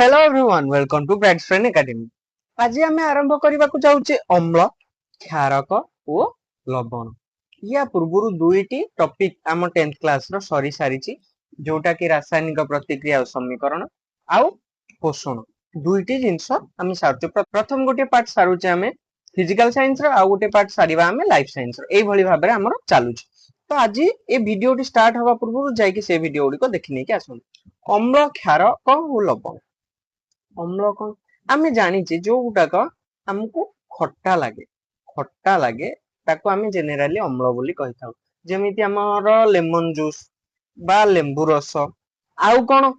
Hello everyone welcome to bright friend academy. आज आम आरंभ करने जाऊे अम्ल क्षारक और लवण। या पूर्व दुईटी टॉपिक आम 10th क्लास रो सरी सारी जोटा कि रासायनिक प्रतिक्रिया और समीकरण आउ पोषण दुईटी जिनस आम सारुचे। प्रथम गोटे पार्ट सारुचे आम फिजिकल साइंस रो आउ गोटे पार्ट सारिबा आम लाइफ साइंस रो। एई भली भाबरे हमर चालुची। तो आज ए वीडियो स्टार्ट हवा पूर्व जाइए से वीडियो गुडी को देखि नै कि आसुन। अम्ल क्षारक और लवण। अम्ल कौन आम जानी जो गुटाक आमको खट्टा लगे ताको आम जेनेराली अम्ल बोली कहि थाउ। जेमिति हमर लेमन जूस बा लेंबू रस आउ कौन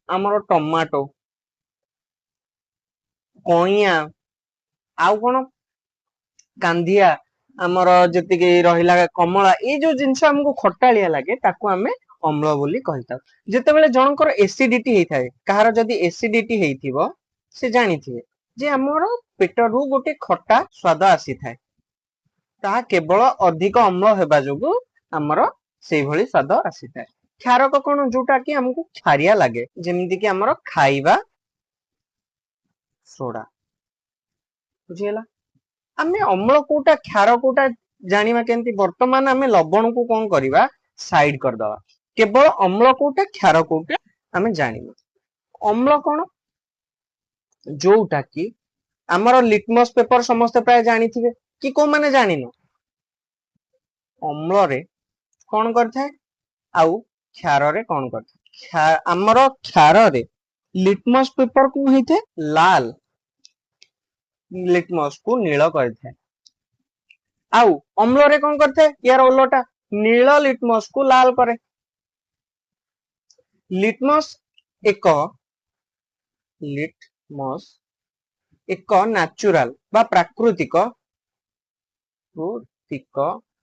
हमर टमाटो कइया आउ कौन कांदिया हमर जति रहिला कमला ए जो जिनस हमको खट्टालिया लगे ताको आमे अम्ल बोली कहि थाउ। जेतेबेले जनकर एसिडिटी हेई थाए कहार जदी एसिडिटी हेइथिबो से जानिथिबे जे हमर पेटरू गोटे खट्टा स्वाद आसी थाए ता केवल अधिक अम्ल हेबा जोगु हमर सेई भली स्वाद आसी थाए। क्षारक कोन जोटा कि हमको क्षारिया लागे जेमिति कि हमर खाइबा सोडा बुझियला। आमे अम्ल कोटा क्षार कोटा जानिबा केंति वर्तमान आमे लवण को कोन करिबा साइड कर दवा केवल अम्ल कोटा क्षार कोटा आमे जानिबा। अम्ल कोन जोटा कि हमर लिटमस पेपर समस्त प्राय जानिथिबे कि को माने जानिनो अम्ल रे कोन करथाय आउ क्षार रे कोन करथाय। हमर क्षार रे लिटमस पेपर को हेथे लाल लिटमस को नील करथाय आउ अम्ल रे कोन करथाय यार ओलोटा नील लिटमस को लाल करे। लिटमस एक नेचुरल बा प्राकृतिक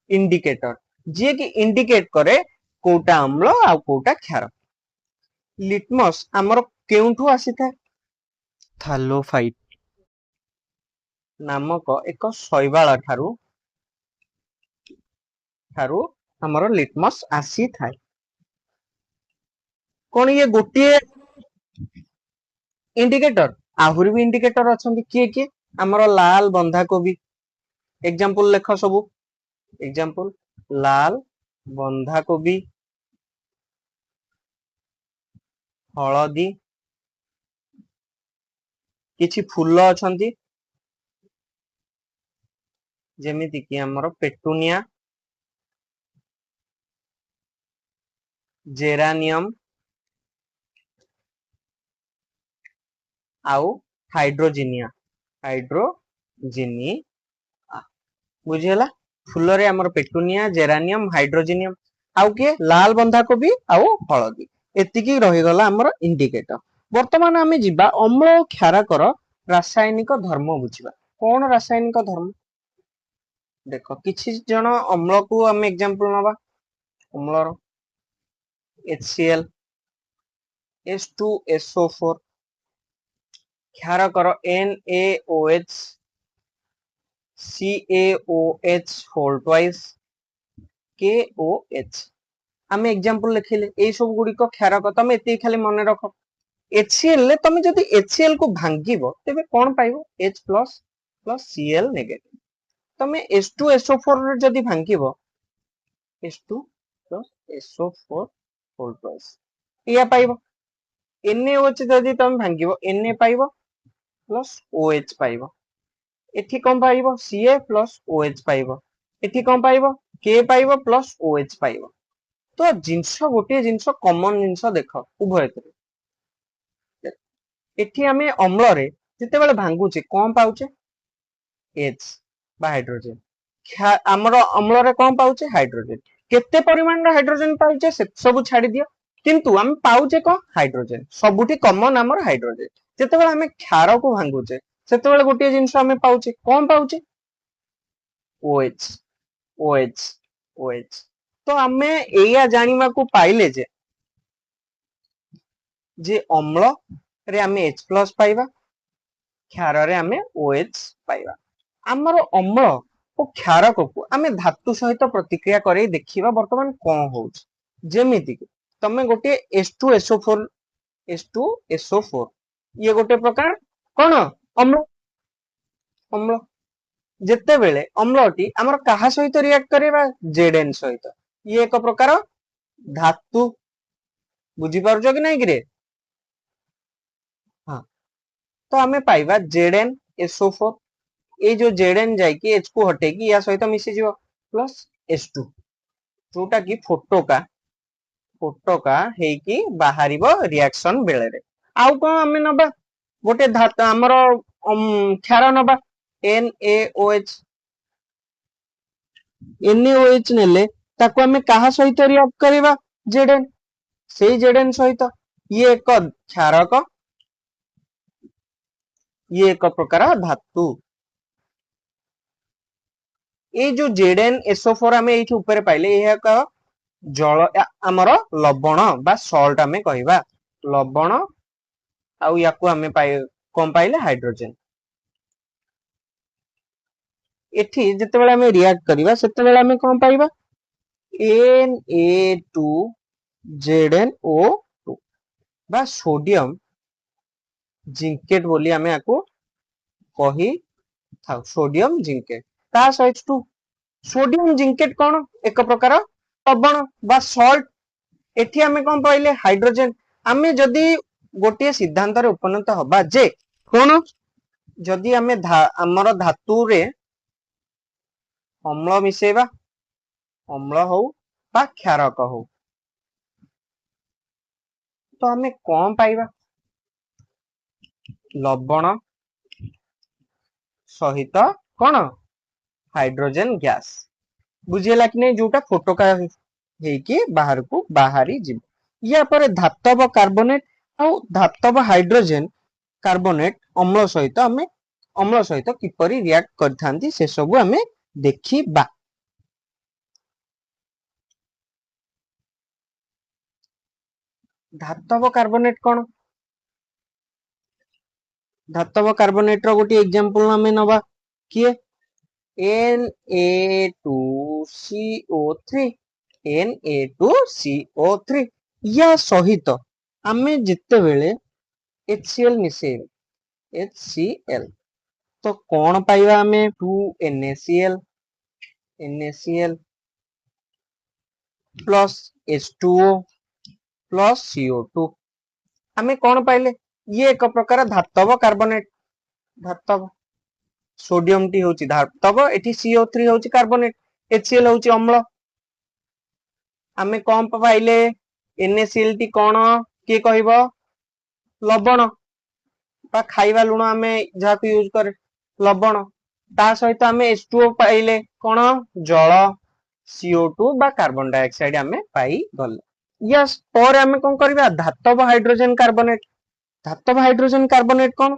इंडिकेटर जे कि इंडिकेट करे कोटा अम्ल आ कोटा क्षार। लिटमस हमर केउठु आसी था थालोफाइट नामक एक शैवाल ठारू हमर लिटमस आसी था। कोन ये गोटे इंडिकेटर आहुरी भी इंडिकेटर अछंती किए हमर लाल बंधा कोबी एग्जांपल लेख सबु एग्जांपल लाल बंधा कोबी हळदी किछि फूल अछंती जेमिति कि हमर पेटुनिया जेरानियम आउ हाइड्रोजिनिया बुझियला। फूल रे हमर पेटुनिया जेरानियम हाइड्रोजिनियम आउ के लाल बंधा कोबी आउ हळदी एतिकी रहि गला हमर इंडिकेटर। वर्तमान आमे जिबा अम्ल और क्षारकर रासायनिक धर्म बुझिबा। कोन रासायनिक धर्म देखो किछि जण अम्ल को हम एग्जांपल नबा अम्ल रो HCl H2SO4 क्षारकर NaOH CaOH whole twice KOH आमे एग्जांपल लिखिले ए सब गुडी को क्षारक तमे एति खाली मन रख। HCl ले तमे जदी HCl को भांगीबो तेबे कोन पाइबो H+ प्लस Cl नेगेटिव। तमे H2SO4 रे जदी भांगीबो H2 plus SO4 whole twice या पाइबो। NaOH जदी तमे भांगीबो Na पाइबो प्लस OH पाइबो एठी कोन पाइबो Ca प्लस OH पाइबो एठी कोन पाइबो K पाइबो प्लस OH पाइबो। तो जिंस गोटे जिंस कॉमन जिंस देख उभय एठी हमें अम्ल रे जते बेले भांगुचे कोन पाउचे H बा हाइड्रोजन हमर अम्ल रे कोन पाउचे हाइड्रोजन केते परिमाण रे हाइड्रोजन पाउचे से सब छाडी दियो किंतु हम पाउचे को हाइड्रोजन सबुठी कॉमन हमर हाइड्रोजन। जते बेले हमें क्षार को भांगुचे सेते बेले गोटे जिंस हमें पाउचे कोन पाउचे OH OH OH। तो हमें एया जानिबा को पाइले जे अम्ल रे हमें H+ पाइबा क्षार रे हमें OH पाइबा। हमर अम्ल और क्षारक को हमें धातु सहित प्रतिक्रिया करे देखिबा वर्तमान कोन होउछ। जेमिति कि तमे गोटे H2SO4 H2SO4 ये गोटे प्रकार कौन अम्ल अम्ल जेतेबेले अम्लटी आमर कहा सहित रिएक्ट करेबा Zn सहित ये एक प्रकार धातु बुझी पारुछ कि नहीं रे हाँ तो आमे पाइबा ZnSO4 ये जो Zn जाइकी H को हटेकी या सहित मिसी जीव प्लस H2 जोटा की फोटोका हेकी बाहरिबो रिएक्शन बेले रे आउ कोन आमे नबा गोटे धातु हमर क्षार नबा NaOH NaOH नेले ताको आमे कहा सहित रिएक्ट करिबा Zn सेही Zn सहित ये एक क्षारक ये एक प्रकार धातु ये जो ZnSO4 आमे एठी ऊपर पाइले ये एक जल आमर लवण बा सॉल्ट आमे कहिबा लवण आउ याकू आमे पाइ कोन पाइले हाइड्रोजन एठी जते बेला आमे रिएक्ट करिबा सेते बेला आमे कोन पाइबा Na2ZnO2 बा सोडियम जिंकेट बोली आमे याकू कहि था सोडियम जिंकेट ता सहित टू सोडियम जिंकेट कोन एक प्रकार लवण बा सॉल्ट एठी आमे कोन पाइले हाइड्रोजन आमे जदी गोटे सिद्धांत रे उपनीत हबा जे कोन जदी आमे हमर धातु रे अम्ल मिसेबा अम्ल हो बा क्षारक हो तो आमे कोन पाइबा लवण सहित कोन हाइड्रोजन गैस बुझियला कि नहीं जोटा फोटोका हेकी बाहर को बाहरी जीव या पर धातव कार्बोनेट और धातव हाइड्रोजन कार्बोनेट अम्ल सहित किपरि रिएक्ट करथांती से सब हमें देखिबा धातव कार्बोनेट कोन धातव कार्बोनेट रो गोटी एग्जांपल हमें नबा किए Na2CO3 Na2CO3 या सहित आमे जिते बेले HCl मिसेबे HCl तो कौन पाइबा आमे 2NaCl NaCl plus H2O plus CO2 आमे कौन पाइले ये एक प्रकार धातव कार्बोनेट धातव सोडियम टी होची धातव एठी CO3 होची कार्बोनेट HCl होची अम्ल आमे कौन पाइले NaCl टी कौन के कहबो लवण बा खाइबा लुण आमे जाको यूज करे लवण ता सहित आमे H2O पाइले कौन जल CO2 बा कार्बन डाइऑक्साइड आमे पाई गले यस पर आमे कोन करबा धातव हाइड्रोजन कार्बोनेट कोन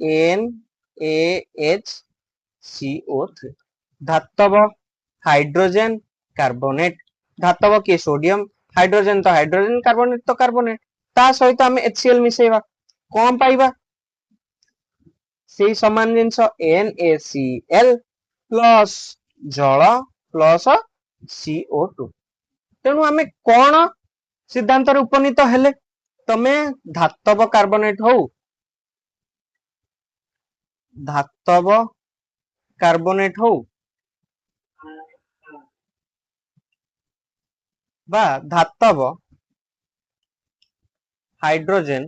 NaHCO3 धातव हाइड्रोजन कार्बोनेट धातव के सोडियम हाइड्रोजन तो हाइड्रोजन कार्बोनेट ता सहित आमे HCl मिसेबा कोन पाइबा सेही समान जिंस NaCl प्लस जल प्लस CO2 तेणु आमे कोन सिद्धांत रे उपनीत हेले तमे धातव कार्बोनेट हो धातव कार्बोनेट हो बा धातव हाइड्रोजन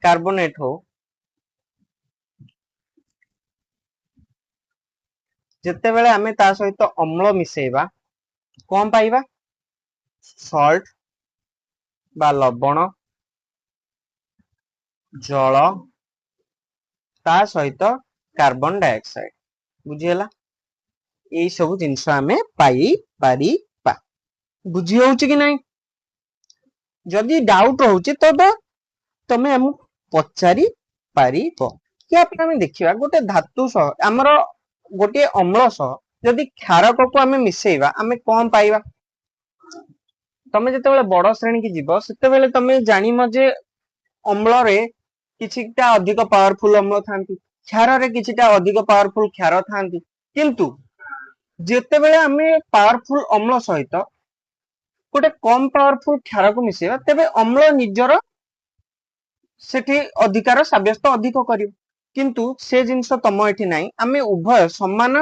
कार्बोनेट हो जेते बेले आमे ता सहित अम्ल मिसेबा कोन पाइबा सॉल्ट बा लवण जल ता सहित कार्बन डाइऑक्साइड बुझियला एई सब जिंस आमे पाई पारी पा बुझी होउची कि नहीं जदी डाउट होउची तबे तमे हम पचारी पारिबो कि आमे देखिबा गोटे धातु सह हमरो गोटे अम्ल सह जदी क्षारक को आमे मिसेइबा आमे कोन पाइबा तमे जते बेले बड़ श्रेणी की जीव सेते बेले तमे जानि म जे अम्ल रे किछिटा अधिक पावरफुल अम्ल थांती क्षार रे किछिटा अधिक पावरफुल क्षार थांती किंतु ଯେତେବେଳେ ଆମେ ପାୱାରଫୁଲ ଅମ୍ଳ ସହିତ ଗୋଟେ କମ ପାୱାରଫୁଲ କ୍ଷାରକୁ ମିଶେଇବା ତେବେ ଅମ୍ଳ ନିଜର ସେଠି ଅଧିକାର ସାବ୍ୟସ୍ତ ଅଧିକ କରିବ, କିନ୍ତୁ ସେ ଜିନିଷ ତମ ଏଠି ନାହିଁ। ଆମେ ଉଭୟ ସମାନ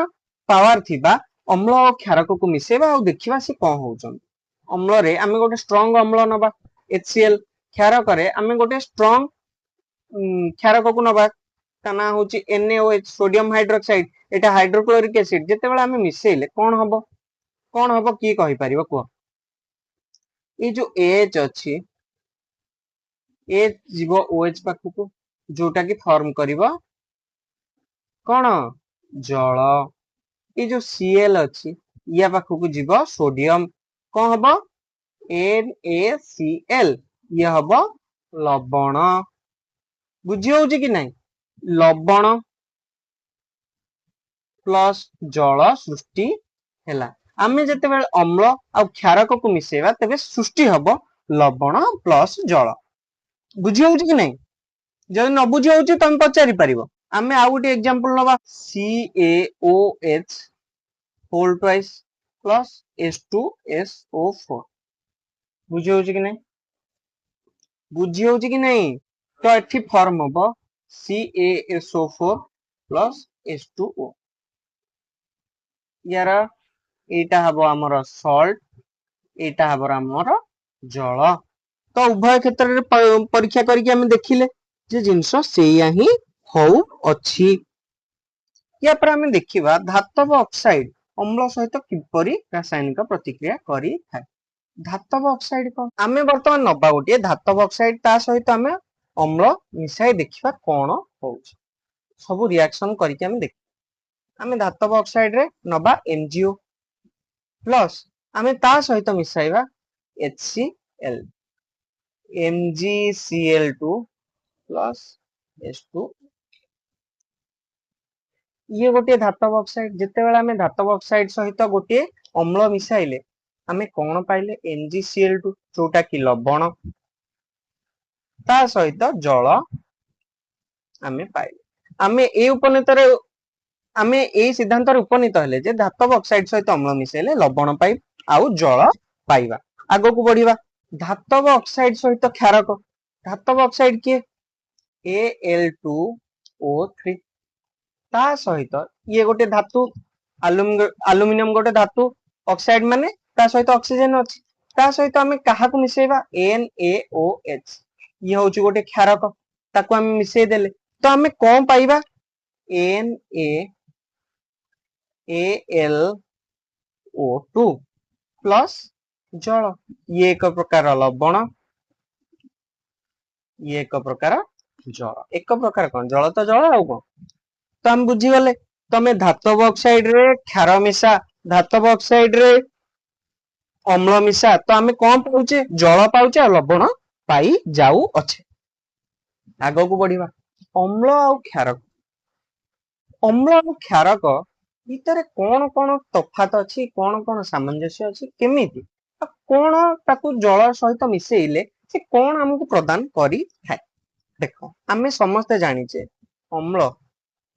ପାୱାର ଥିବା ଅମ୍ଳ ଓ କ୍ଷାରକକୁ ମିଶେଇବା ଆଉ ଦେଖିବା ସେ କଣ ହଉଛନ୍ତି। ଅମ୍ଳରେ ଆମେ ଗୋଟେ ଷ୍ଟ୍ରଙ୍ଗ ଅମ୍ଳ ନବା HCl, କ୍ଷାରକରେ ଆମେ ଗୋଟେ ଷ୍ଟ୍ରଙ୍ଗ କ୍ଷାରକକୁ ନବା, ତା ନା ହଉଛି NaOH ସୋडियम ହାଇଡ୍ରୋକ୍ସାଇଡ, এটা ହାଇଡ୍ରୋକ୍ଲୋରିକ ଏସିଡ। ଯେତେବେଳେ ଆମେ ମିଶେଇଲେ କଣ ହବ କିଏ କହିପାରିବ କୁହ? ଏଇ ଯୋଉ H ଅଛି, H ଯିବ OH ପାଖକୁ, ଯୋଉଟା କି ଫର୍ମ କରିବ କଣ? ଜଳ। ଏଇ ଯୋଉ Cl ଅଛି ୟା ପାଖକୁ ଯିବ ସୋडियମ, କଣ ହବ? NaCl, ଇଏ ହବ ଲବଣ। ବୁଝି ହଉଛି କି ନାଇଁ? ଲବଣ ପ୍ଲସ୍ ଜଳ ସୃଷ୍ଟି ହେଲା। ଆମେ ଯେତେବେଳେ ଅମ୍ଳ ଆଉ କ୍ଷାରକକୁ ମିଶେଇବା ତେବେ ସୃଷ୍ଟି ହବ ଲବଣ ପ୍ଲସ୍ ଜଳ। ବୁଝି ହଉଛି କି ନାଇଁ? ଯଦି ନ ବୁଝି ହଉଛି ତମେ ପଚାରି ପାରିବ। ଆମେ ଆଉ ଗୋଟେ ଏକ୍ସାମ୍ପଲ ନବା, CaOH whole twice plus H2SO4। ବୁଝି ହଉଛି କି ନାଇଁ? ବୁଝି ହଉଛି କି ନାଇଁ? ତ ଏଠି ଫର୍ମ ହବ CaSO4 ପ୍ଲସ୍ H2O। यार एटा हबो हमर सॉल्ट, एटा हबो हमर जल। तो उभय क्षेत्र रे परीक्षा करके हम देखिले जे जिंस सेया ही होउ अछि। या पर हम देखिबा धातव ऑक्साइड अम्ल सहित किपरि रासायनिक प्रतिक्रिया करी थाए। धातव ऑक्साइड को आमे वर्तमान नबा गोटे धातव ऑक्साइड, ता सहित आमे अम्ल मिसाई देखिबा कोन होउछ। सब रिएक्शन करके हम देख, आमे धातव ऑक्साइड रे नबा MgO प्लस आमे ता सहित मिसाइबा HCl, MgCl2 प्लस H2। ये गोटे धातव ऑक्साइड। जेते बेला आमे धातव ऑक्साइड सहित गोटे अम्ल मिसाइले आमे कोन पाइले? MgCl2 जोटा कि लवण, ता सहित जल आमे पाइले। आमे ए उपनीतर आमे ए सिद्धांत रे उपनीत हेले जे धातव ऑक्साइड सहित अम्ल मिसाइले लवण पाइ आउ जल पाइबा। आगो को बढ़िबा, धातव ऑक्साइड सहित क्षारक। धातव ऑक्साइड के Al2O3, ता सहित ये गोटे धातु एल्युमिनियम गोटे धातु ऑक्साइड माने ता सहित ऑक्सीजन अछि, ता सहित आमे काहा को मिसेबा? NaOH, ये होची गोटे क्षारक, ताको आमे मिसेई देले तो आमे कोन पाइबा? NaAlO2 प्लस जल। ये एक प्रकार लवण, ये एक प्रकार जल। एक प्रकार कौन? जल तो जल आउ कौन। तो हम बुझी गले। तमे धातव ऑक्साइड रे क्षार मिसा, धातव ऑक्साइड रे अम्ल मिसा, तो आमे कौन पाउचे? जल पाउचे और लवण पाई जाऊ अच्छे। आगो को बढ़िबा, अम्ल और क्षारक। अम्ल और क्षारक भितर कौन कौन तफात अछि, कौन कौन सामंजस्य अछि, केमिति कौन ताकू जल सहित मिसेइले से कौन हमको प्रदान करी थाए। देखो आमे समस्त जानिचे अम्ल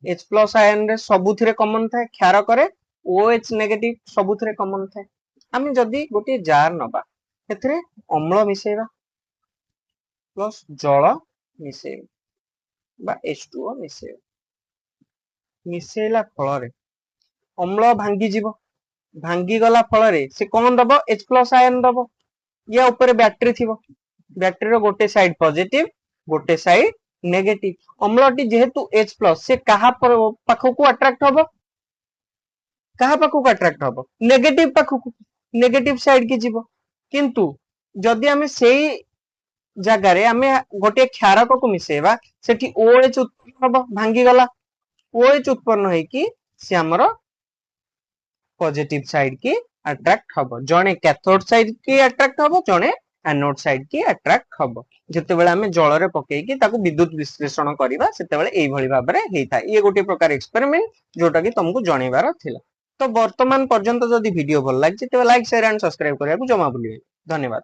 H प्लस आयन रे सबुथिरे कॉमन थाए, क्षारक रे OH नेगेटिव सबुथिरे कॉमन थाए। आमे जदी गोटे जार नबा, एथरे अम्ल मिसेइबा प्लस जल मिसेइबा बा H2O मिसेइबा, मिसेइला फଳରେ अम्ल भांगी जीवो, भांगी गला फଳରେ से कोन दबो? H प्लस आयन दबो। या ऊपर बैटरी थिबो, बैटरी रो गोटे साइड पॉजिटिव गोटे साइड नेगेटिव। अम्लटी जेहेतु H प्लस से कहा पाखकू अट्रैक्ट हबो? कहा पाखकू अट्रैक्ट हबो? नेगेटिव पाखकू, नेगेटिव साइड की जीवो। किंतु जदि आमे सेही जगह रे आमे गोटे क्षारक को मिसेबा, सेठी OH उत्पन्न हबो, भांगी गला OH उत्पन्न है कि से हमर पॉजिटिव साइड की अट्रैक्ट हबो। जणे कैथोड साइड की अट्रैक्ट हबो, जणे एनोड साइड की अट्रैक्ट हबो। जते बेले हमें जल रे पकेई कि ताकू विद्युत विश्लेषण करिबा सेते बेले एई भली भाबरे हेइता। ये गोटे प्रकार एक्सपेरिमेंट जोटा कि तुमको जणेबार थिला। तो वर्तमान पर्यंत जदि वीडियो भल लागि तेबे लाइक शेयर एंड सब्सक्राइब करिया को जमा भूलिबे। धन्यवाद।